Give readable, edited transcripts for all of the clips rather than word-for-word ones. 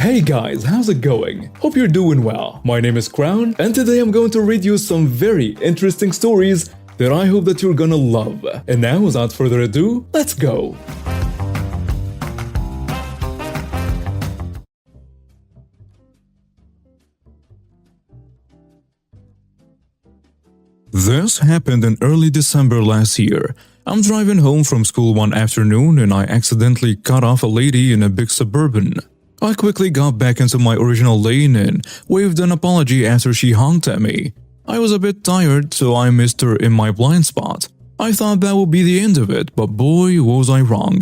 Hey guys, how's it going? Hope you're doing well. My name is Crown, and today I'm going to read you some very interesting stories that I hope that you're gonna love. And now, without further ado, let's go! This happened in early December last year. I'm driving home from school one afternoon and I accidentally cut off a lady in a big Suburban. I quickly got back into my original lane and waved an apology after she honked at me. I was a bit tired, so I missed her in my blind spot. I thought that would be the end of it, but boy was I wrong.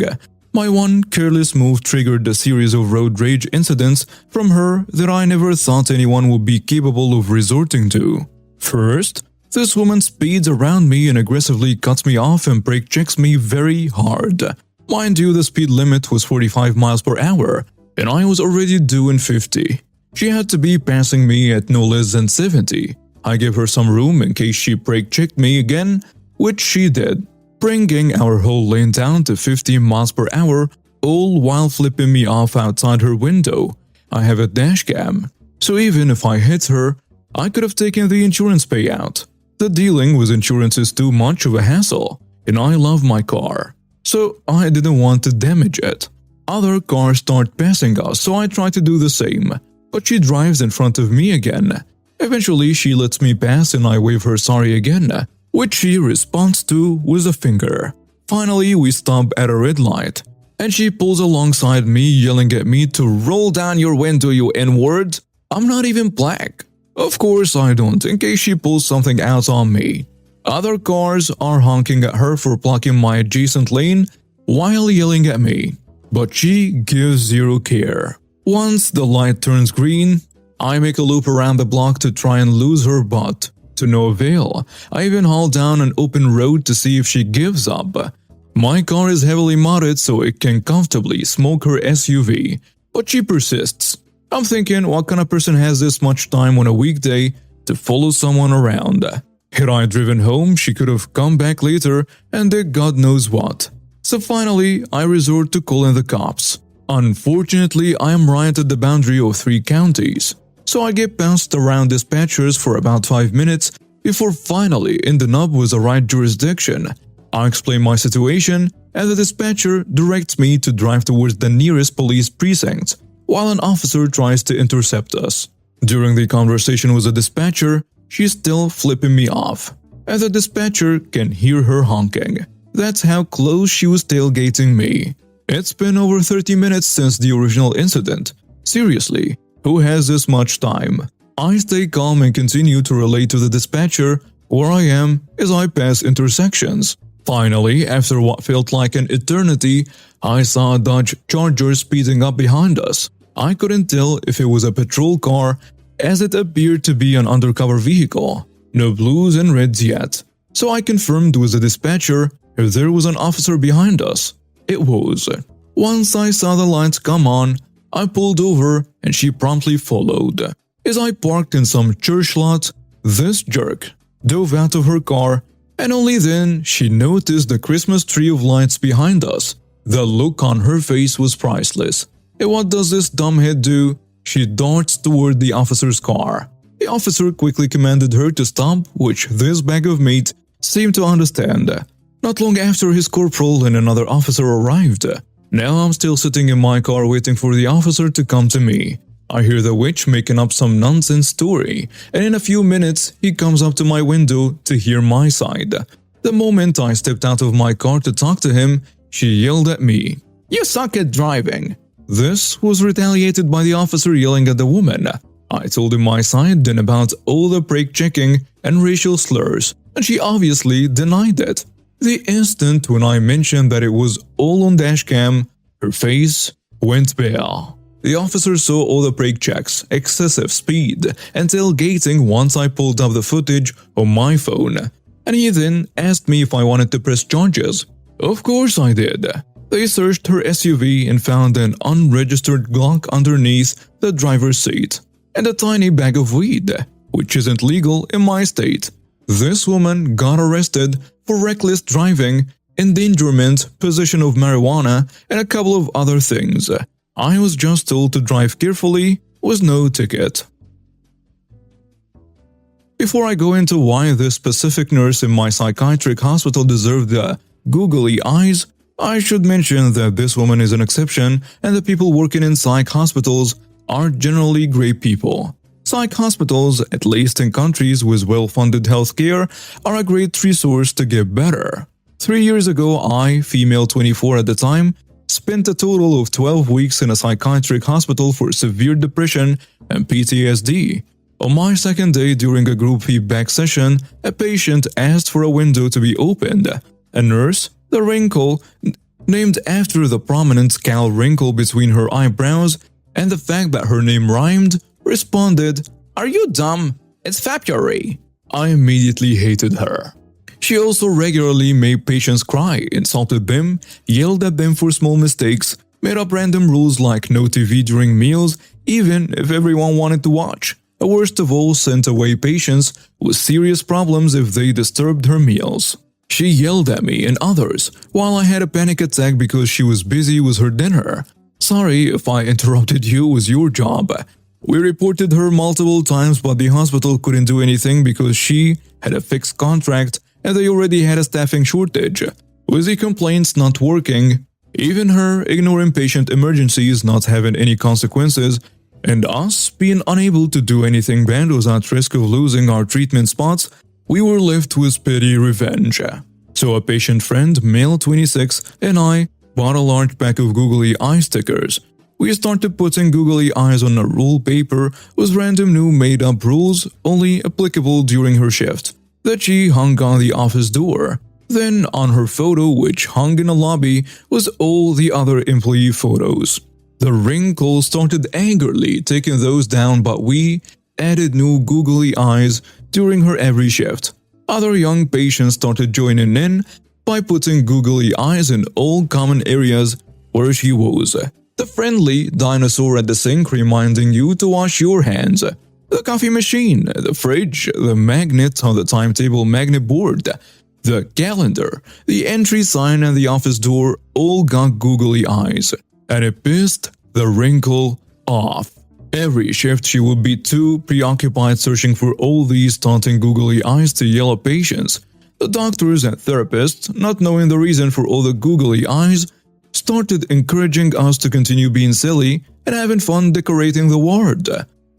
My one careless move triggered a series of road rage incidents from her that I never thought anyone would be capable of resorting to. First, this woman speeds around me and aggressively cuts me off and brake checks me very hard. Mind you, the speed limit was 45 miles per hour, and I was already doing 50. She had to be passing me at no less than 70. I gave her some room in case she brake checked me again, which she did, bringing our whole lane down to 50 miles per hour, all while flipping me off outside her window. I have a dash cam, so even if I hit her, I could have taken the insurance payout. The dealing with insurance is too much of a hassle, and I love my car, so I didn't want to damage it. Other cars start passing us, so I try to do the same, but she drives in front of me again. Eventually, she lets me pass and I wave her sorry again, which she responds to with a finger. Finally, we stop at a red light, and she pulls alongside me yelling at me to roll down your window, you N-word. I'm not even black. Of course I don't, in case she pulls something out on me. Other cars are honking at her for blocking my adjacent lane while yelling at me, but she gives zero care. Once the light turns green, I make a loop around the block to try and lose her, but to no avail. I even haul down an open road to see if she gives up. My car is heavily modded so it can comfortably smoke her SUV, but she persists. I'm thinking, what kind of person has this much time on a weekday to follow someone around? Had I driven home, she could have come back later and did God knows what. So finally, I resort to calling the cops. Unfortunately, I am right at the boundary of 3 counties, so I get bounced around dispatchers for about 5 minutes before finally ending up with the right jurisdiction. I explain my situation, and the dispatcher directs me to drive towards the nearest police precinct, while an officer tries to intercept us. During the conversation with the dispatcher, she's still flipping me off, and the dispatcher can hear her honking. That's how close she was tailgating me. It's been over 30 minutes since the original incident. Seriously, who has this much time? I stay calm and continue to relate to the dispatcher where I am as I pass intersections. Finally, after what felt like an eternity, I saw a Dodge Charger speeding up behind us. I couldn't tell if it was a patrol car, as it appeared to be an undercover vehicle. No blues and reds yet, so I confirmed with the dispatcher if there was an officer behind us. It was. Once I saw the lights come on, I pulled over and she promptly followed. As I parked in some church lot, this jerk dove out of her car, and only then she noticed the Christmas tree of lights behind us. The look on her face was priceless. And what does this dumbhead do? She darts toward the officer's car. The officer quickly commanded her to stop, which this bag of meat seemed to understand. Not long after, his corporal and another officer arrived. Now I'm still sitting in my car waiting for the officer to come to me. I hear the witch making up some nonsense story, and in a few minutes he comes up to my window to hear my side. The moment I stepped out of my car to talk to him, she yelled at me, "You suck at driving." This was retaliated by the officer yelling at the woman. I told him my side, then about all the brake checking and racial slurs, and she obviously denied it. The instant when I mentioned that it was all on dashcam, her face went pale. The officer saw all the brake checks, excessive speed, and tailgating once I pulled up the footage on my phone, and he then asked me if I wanted to press charges. Of course I did. They searched her SUV and found an unregistered Glock underneath the driver's seat, and a tiny bag of weed, which isn't legal in my state. This woman got arrested for reckless driving, endangerment, possession of marijuana, and a couple of other things. I was just told to drive carefully with no ticket. Before I go into why this specific nurse in my psychiatric hospital deserved the googly eyes, I should mention that this woman is an exception and the people working in psych hospitals are generally great people. Psych hospitals, at least in countries with well-funded healthcare, are a great resource to get better. 3 years ago, I, female 24 at the time, spent a total of 12 weeks in a psychiatric hospital for severe depression and PTSD. On my second day during a group feedback session, a patient asked for a window to be opened. A nurse, the wrinkle, named after the prominent scowl wrinkle between her eyebrows and the fact that her name rhymed, responded, "Are you dumb? It's February." I immediately hated her. She also regularly made patients cry, insulted them, yelled at them for small mistakes, made up random rules like no TV during meals, even if everyone wanted to watch. Worst of all, sent away patients with serious problems if they disturbed her meals. She yelled at me and others while I had a panic attack because she was busy with her dinner. Sorry if I interrupted you with your job. We reported her multiple times, but the hospital couldn't do anything because she had a fixed contract and they already had a staffing shortage. With the complaints not working, even her ignoring patient emergencies not having any consequences, and us being unable to do anything bad was at risk of losing our treatment spots, we were left with petty revenge. So a patient friend, male 26, and I bought a large pack of googly eye stickers. We started putting googly eyes on a rule paper with random new made-up rules only applicable during her shift that she hung on the office door. Then on her photo, which hung in a lobby, was all the other employee photos. The wrinkle started angrily taking those down, but we added new googly eyes during her every shift. Other young patients started joining in by putting googly eyes in all common areas where she was. The friendly dinosaur at the sink reminding you to wash your hands. The coffee machine, the fridge, the magnet on the timetable magnet board, the calendar, the entry sign and the office door all got googly eyes. And it pissed the wrinkle off. Every shift she would be too preoccupied searching for all these taunting googly eyes to yell at patients. The doctors and therapists, not knowing the reason for all the googly eyes, started encouraging us to continue being silly and having fun decorating the ward.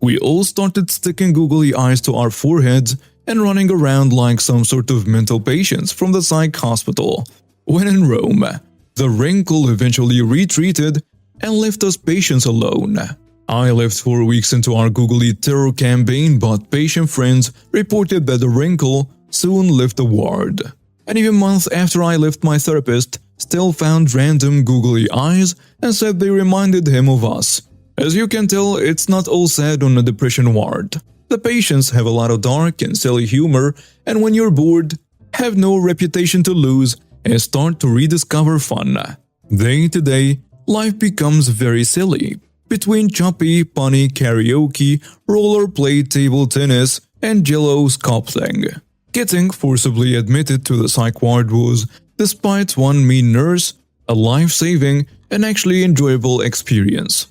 We all started sticking googly eyes to our foreheads and running around like some sort of mental patients from the psych hospital. When in Rome, the wrinkle eventually retreated and left us patients alone. I left 4 weeks into our googly terror campaign, but patient friends reported that the wrinkle soon left the ward. And even months after I left, my therapist still found random googly eyes and said they reminded him of us. As you can tell, it's not all sad on a depression ward. The patients have a lot of dark and silly humor, and when you're bored, have no reputation to lose, and start to rediscover fun. Day to day, life becomes very silly. Between choppy, punny karaoke, rollerblade table tennis, and jello sculpting. Getting forcibly admitted to the psych ward was, despite one mean nurse, a life-saving and actually enjoyable experience.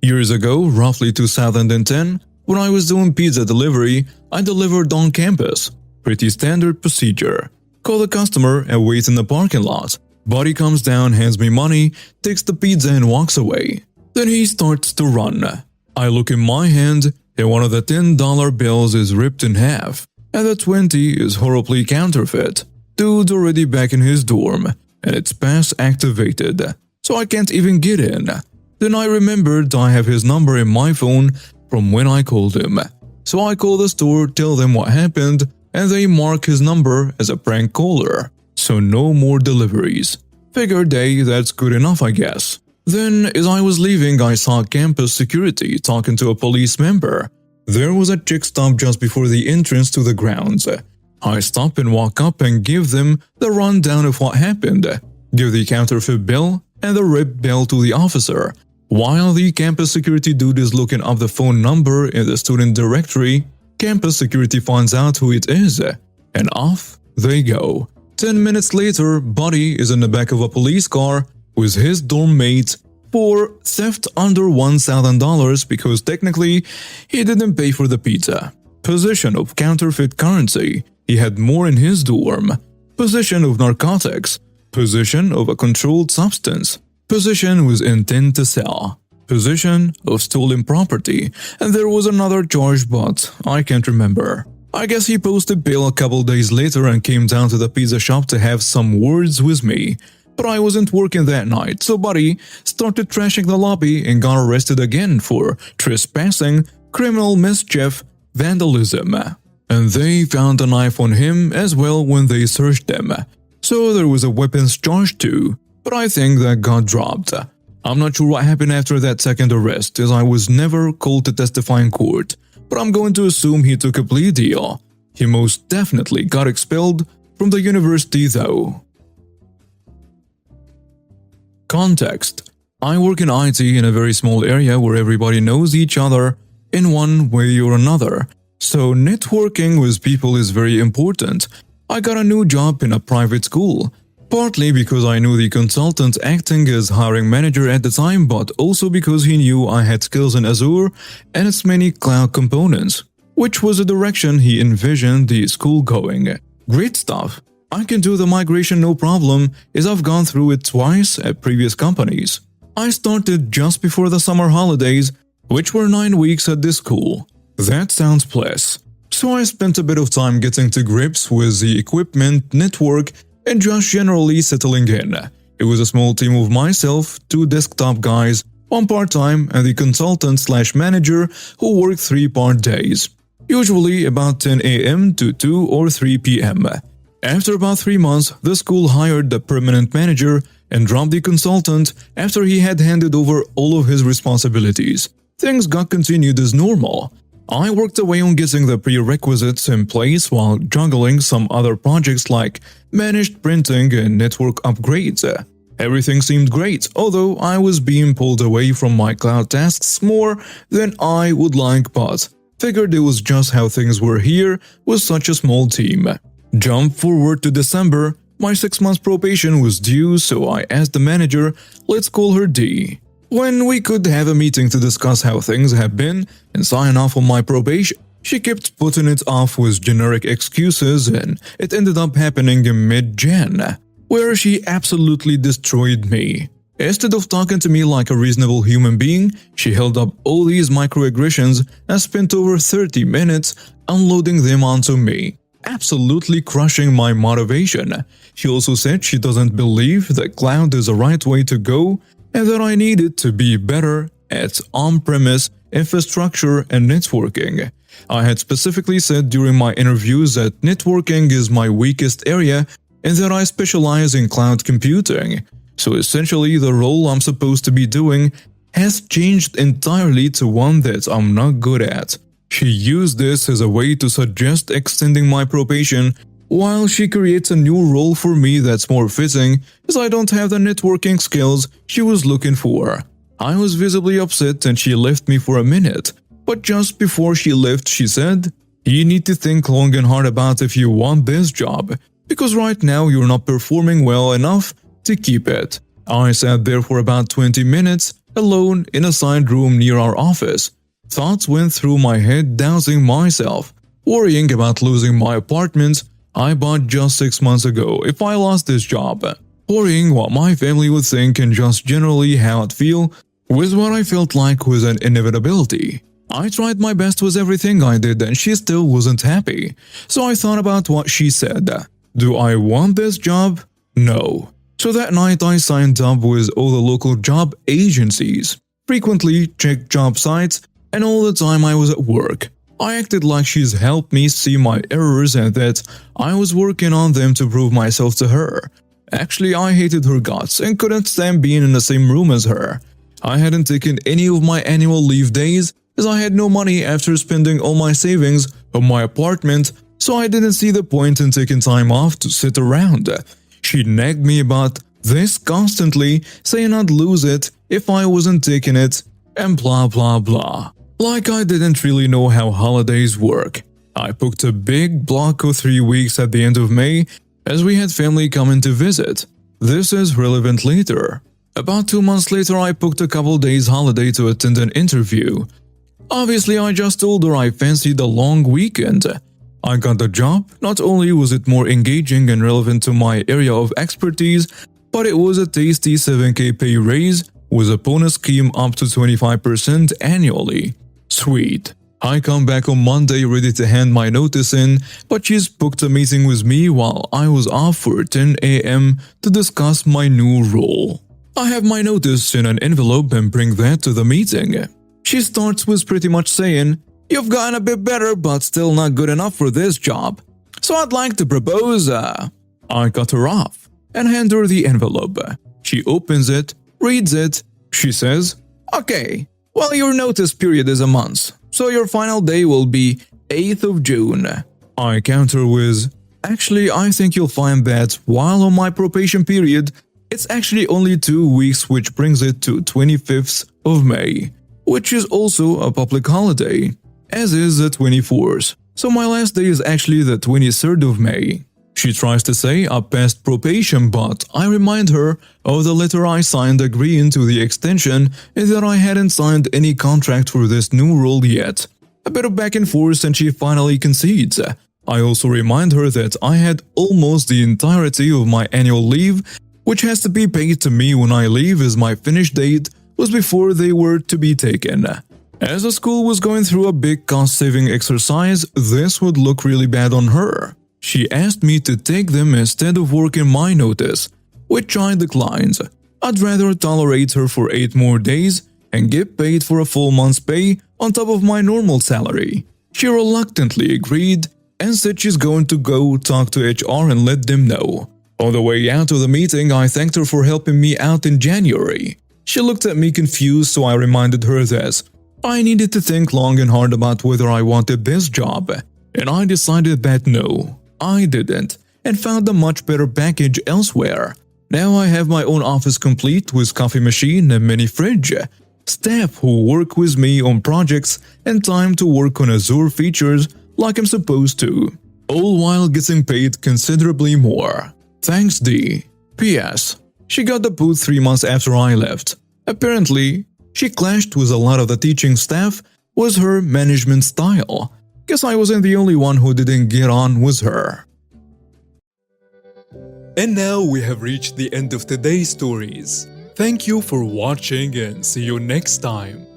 Years ago, roughly 2010, when I was doing pizza delivery, I delivered on campus. Pretty standard procedure. Call the customer and wait in the parking lot. Buddy comes down, hands me money, takes the pizza and walks away. Then he starts to run. I look in my hand and one of the $10 bills is ripped in half, and the 20 is horribly counterfeit. Dude's already back in his dorm, and it's pass activated, so I can't even get in. Then I remembered I have his number in my phone from when I called him. So I call the store, tell them what happened, and they mark his number as a prank caller. So no more deliveries. Figured, hey, that's good enough, I guess. Then, as I was leaving, I saw campus security talking to a police member. There was a chick stop just before the entrance to the grounds. I stop and walk up and give them the rundown of what happened. Give the counterfeit bill and the ripped bill to the officer. While the campus security dude is looking up the phone number in the student directory, campus security finds out who it is. And off they go. 10 minutes later, Buddy is in the back of a police car with his dorm mates for theft under $1,000 because technically he didn't pay for the pizza. Possession of counterfeit currency. He had more in his dorm. Possession of narcotics. Possession of a controlled substance. Possession with intent to sell. Possession of stolen property. And there was another charge, but I can't remember. I guess he posted bail a couple days later and came down to the pizza shop to have some words with me. But I wasn't working that night, so Buddy started trashing the lobby and got arrested again for trespassing, criminal mischief, vandalism. And they found a knife on him as well when they searched him. So there was a weapons charge too, but I think that got dropped. I'm not sure what happened after that second arrest, as I was never called to testify in court, but I'm going to assume he took a plea deal. He most definitely got expelled from the university though. Context. I work in IT in a very small area where everybody knows each other in one way or another, so networking with people is very important. I got a new job in a private school, partly because I knew the consultant acting as hiring manager at the time, but also because he knew I had skills in Azure and its many cloud components, which was the direction he envisioned the school going. Great stuff. I can do the migration no problem, as I've gone through it twice at previous companies. I started just before the summer holidays, which were 9 weeks at this school. That sounds plus. So I spent a bit of time getting to grips with the equipment, network, and just generally settling in. It was a small team of myself, 2 desktop guys, 1 part-time, and the consultant/manager who worked 3 part days, usually about 10 a.m. to 2 or 3 p.m. After about 3 months, the school hired the permanent manager and dropped the consultant after he had handed over all of his responsibilities. Things got continued as normal. I worked away on getting the prerequisites in place while juggling some other projects like managed printing and network upgrades. Everything seemed great, although I was being pulled away from my cloud tasks more than I would like, but figured it was just how things were here with such a small team. Jump forward to December, my 6-month probation was due, so I asked the manager, let's call her D, when we could have a meeting to discuss how things have been and sign off on my probation. She kept putting it off with generic excuses, and it ended up happening in mid-Jan, where she absolutely destroyed me. Instead of talking to me like a reasonable human being, she held up all these microaggressions and spent over 30 minutes unloading them onto me, absolutely crushing my motivation. She also said she doesn't believe that cloud is the right way to go and that I needed to be better at on-premise infrastructure and networking. I had specifically said during my interviews that networking is my weakest area and that I specialize in cloud computing. So essentially the role I'm supposed to be doing has changed entirely to one that I'm not good at. She used this as a way to suggest extending my probation while she creates a new role for me that's more fitting, as I don't have the networking skills she was looking for. I was visibly upset and she left me for a minute, but just before she left she said, "You need to think long and hard about if you want this job, because right now you're not performing well enough to keep it." I sat there for about 20 minutes, alone in a side room near our office. Thoughts went through my head, dousing myself, worrying about losing my apartment I bought just 6 months ago if I lost this job, worrying what my family would think and just generally how I'd feel with what I felt like was an inevitability. I tried my best with everything I did and she still wasn't happy, so I thought about what she said. Do I want this job? No. So that night I signed up with all the local job agencies, frequently checked job sites, and all the time I was at work. I acted like she's helped me see my errors and that I was working on them to prove myself to her. Actually, I hated her guts and couldn't stand being in the same room as her. I hadn't taken any of my annual leave days as I had no money after spending all my savings on my apartment, so I didn't see the point in taking time off to sit around. She nagged me about this constantly, saying I'd lose it if I wasn't taking it, and blah blah blah. Like I didn't really know how holidays work. I booked a big block of 3 weeks at the end of May as we had family coming to visit. This is relevant later. About 2 months later, I booked a couple days holiday to attend an interview. Obviously, I just told her I fancied the long weekend. I got the job. Not only was it more engaging and relevant to my area of expertise, but it was a tasty 7K pay raise with a bonus scheme up to 25% annually. Sweet. I come back on Monday ready to hand my notice in, but she's booked a meeting with me while I was off for 10 a.m. to discuss my new role. I have my notice in an envelope and bring that to the meeting. She starts with pretty much saying, "You've gotten a bit better, but still not good enough for this job. So I'd like to propose." I cut her off and hand her the envelope. She opens it, reads it. She says, "Okay, well, your notice period is a month, so your final day will be 8th of June. I counter with, "Actually, I think you'll find that while on my probation period, it's actually only 2 weeks, which brings it to 25th of May, which is also a public holiday, as is the 24th. So my last day is actually the 23rd of May. She tries to say I passed probation, but I remind her of the letter I signed agreeing to the extension and that I hadn't signed any contract for this new role yet. A bit of back and forth and she finally concedes. I also remind her that I had almost the entirety of my annual leave, which has to be paid to me when I leave, as my finish date was before they were to be taken. As the school was going through a big cost-saving exercise, this would look really bad on her. She asked me to take them instead of working my notice, which I declined. I'd rather tolerate her for 8 more days and get paid for a full month's pay on top of my normal salary. She reluctantly agreed and said she's going to go talk to HR and let them know. On the way out of the meeting, I thanked her for helping me out in January. She looked at me confused, so I reminded her that I needed to think long and hard about whether I wanted this job, and I decided that no, I didn't, and found a much better package elsewhere. Now I have my own office complete with coffee machine and mini fridge, staff who work with me on projects, and time to work on Azure features like I'm supposed to, all while getting paid considerably more. Thanks D. P.S. She got the boot 3 months after I left. Apparently, she clashed with a lot of the teaching staff with her management style. Guess I wasn't the only one who didn't get on with her. And now we have reached the end of today's stories. Thank you for watching and see you next time.